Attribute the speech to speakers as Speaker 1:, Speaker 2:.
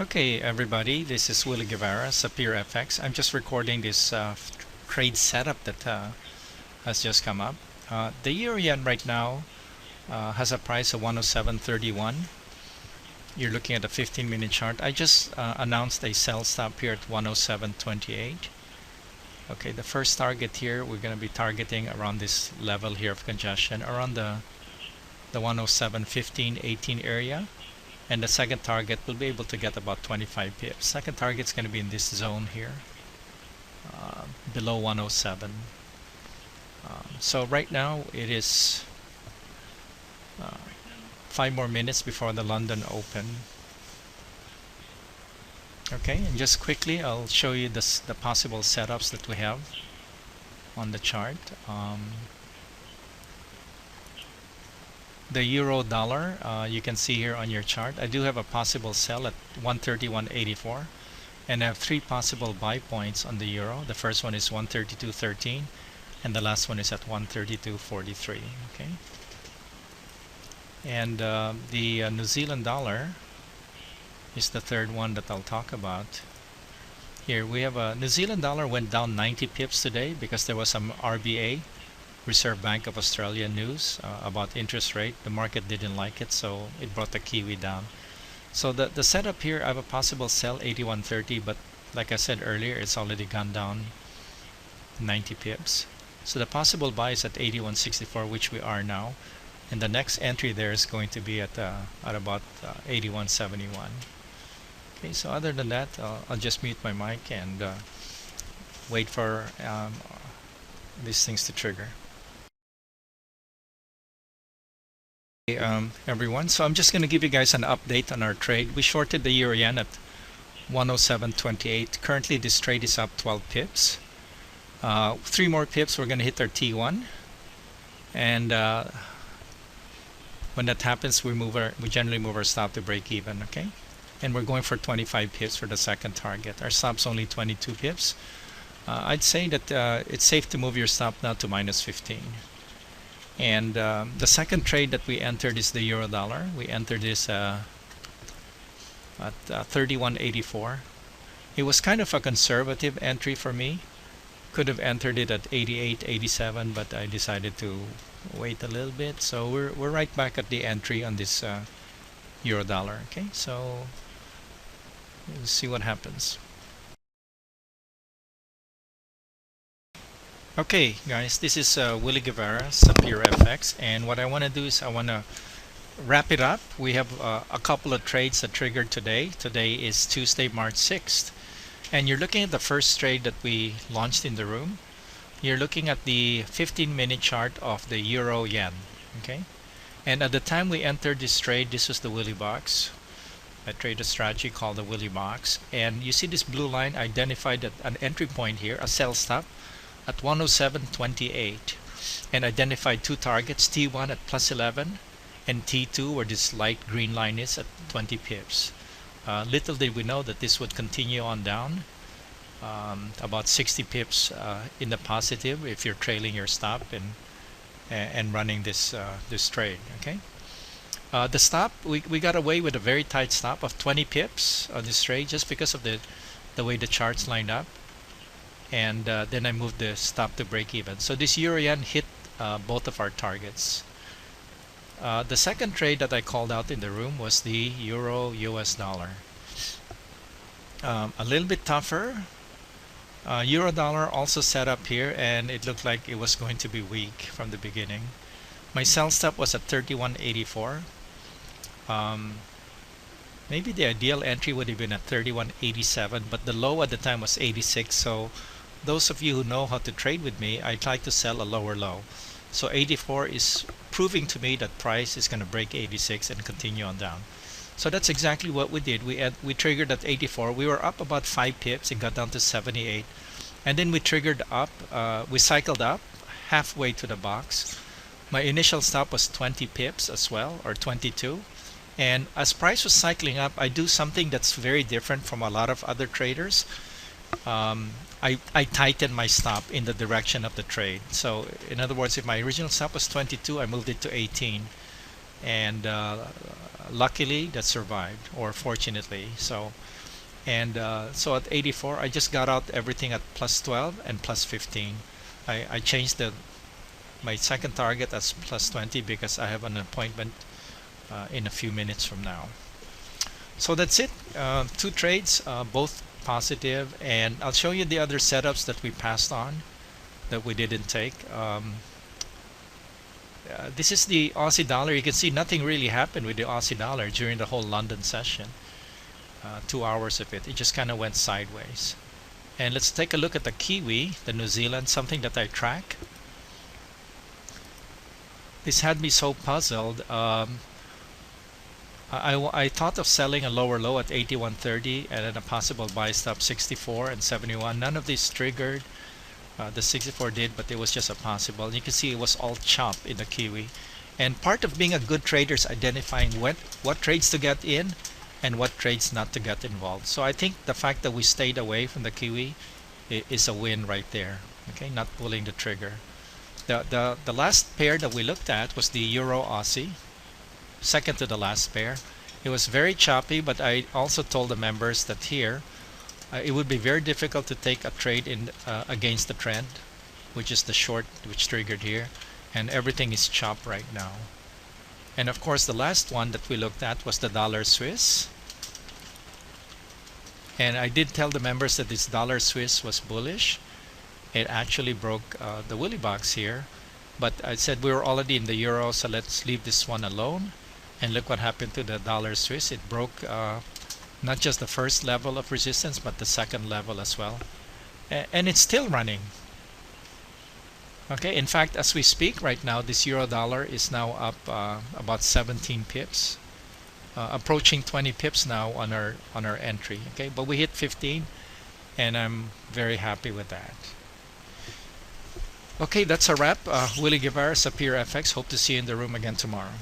Speaker 1: Okay, everybody, this is Willie Guevara, Sapir FX. I'm just recording this trade setup that has just come up. The euro yen right now has a price of 107.31. You're looking at a 15-minute chart. I just announced a sell stop here at 107.28. Okay, the first target here, we're going to be targeting around this level here of congestion, around the 107.15, 18 area. And the second target will be able to get about 25 pips. Second target is going to be in this zone here, below 107. So right now it is 5 more minutes before the London Open. Okay, and just quickly I'll show you the possible setups that we have on the chart. The euro dollar, you can see here on your chart, I do have a possible sell at 131.84, and I have 3 possible buy points on the euro. The first one is 132.13, and the last one is at 132.43. Okay, and the New Zealand dollar is the third one that I'll talk about. Here we have a New Zealand dollar went down 90 pips today because there was some RBA, Reserve Bank of Australia news about interest rate. The market didn't like it, so it brought the Kiwi down. So the setup here, I have a possible sell 81.30, but like I said earlier, it's already gone down 90 pips. So the possible buy is at 81.64, which we are now, and the next entry there is going to be at about 81.71. Okay, so other than that, I'll just mute my mic and wait for these things to trigger. Everyone, so I'm just going to give you guys an update on our trade. We shorted the euro yen at 107.28. Currently this trade is up 12 pips. 3 more pips, we're going to hit our T1, and when that happens, we generally move our stop to break even. Okay, and we're going for 25 pips for the second target. Our stop's only 22 pips. I'd say that it's safe to move your stop now to minus 15. And the second trade that we entered is the euro dollar. We entered this at 31.84. It was kind of a conservative entry for me. Could have entered it at 88, 87, but I decided to wait a little bit. So we're right back at the entry on this euro dollar. Okay, so we'll see what happens. Okay guys, this is Willie Guevara, Sapir FX, and what I want to do is I want to wrap it up. We have a couple of trades that triggered today. Today is Tuesday, March 6th, and you're looking at the first trade that we launched in the room. You're looking at the 15-minute chart of the euro yen. Okay, and at the time we entered this trade, this was the Willie box. I trade a strategy called the Willie box, and you see this blue line identified at an entry point here, a sell stop at 107.28, and identified 2 targets, T1 at plus 11 and T2 where this light green line is at 20 pips. Little did we know that this would continue on down about 60 pips in the positive if you're trailing your stop and running this trade. Okay, the stop, we got away with a very tight stop of 20 pips on this trade just because of the way the charts lined up. And then I moved the stop to break even. So this euro yen hit both of our targets. The second trade that I called out in the room was the euro US dollar. A little bit tougher. Euro dollar also set up here, and it looked like it was going to be weak from the beginning. My sell stop was at 31.84. Maybe the ideal entry would have been at 31.87, but the low at the time was 86. So those of you who know how to trade with me, I'd like to sell a lower low. So 84 is proving to me that price is going to break 86 and continue on down. So that's exactly what we did. We triggered at 84. We were up about 5 pips and got down to 78. And then we triggered up. We cycled up halfway to the box. My initial stop was 20 pips as well, or 22. And as price was cycling up, I do something that's very different from a lot of other traders. I tighten my stop in the direction of the trade. So in other words, if my original stop was 22, I moved it to 18. and luckily that survived, or fortunately. So so at 84 I just got out everything at plus 12 and plus 15. I changed my second target as plus 20 because I have an appointment in a few minutes from now. So that's it. Two trades, both positive, and I'll show you the other setups that we passed on that we didn't take. This is the Aussie dollar. You can see nothing really happened with the Aussie dollar during the whole London session. 2 hours of it just kind of went sideways. And let's take a look at the Kiwi, the New Zealand, something that I track. This had me so puzzled. I thought of selling a lower low at 81.30 and then a possible buy stop 64 and 71. None of these triggered. The 64 did, but it was just a possible. You can see it was all chop in the Kiwi. And part of being a good trader is identifying what trades to get in and what trades not to get involved. So I think the fact that we stayed away from the Kiwi is a win right there. Okay, not pulling the trigger. The last pair that we looked at was the Euro Aussie, second to the last pair. It was very choppy, but I also told the members that here it would be very difficult to take a trade in against the trend, which is the short which triggered here, and everything is chopped right now. And of course the last one that we looked at was the dollar Swiss, and I did tell the members that this dollar Swiss was bullish. It actually broke the Willie box here, but I said we were already in the euro, so let's leave this one alone. And look what happened to the dollar Swiss. It broke not just the first level of resistance, but the second level as well, and it's still running. Okay, in fact, as we speak right now, this euro dollar is now up about 17 pips, approaching 20 pips now on our entry. Okay, but we hit 15, and I'm very happy with that. Okay, that's a wrap. Willie Guevara, Sapir FX. Hope to see you in the room again tomorrow.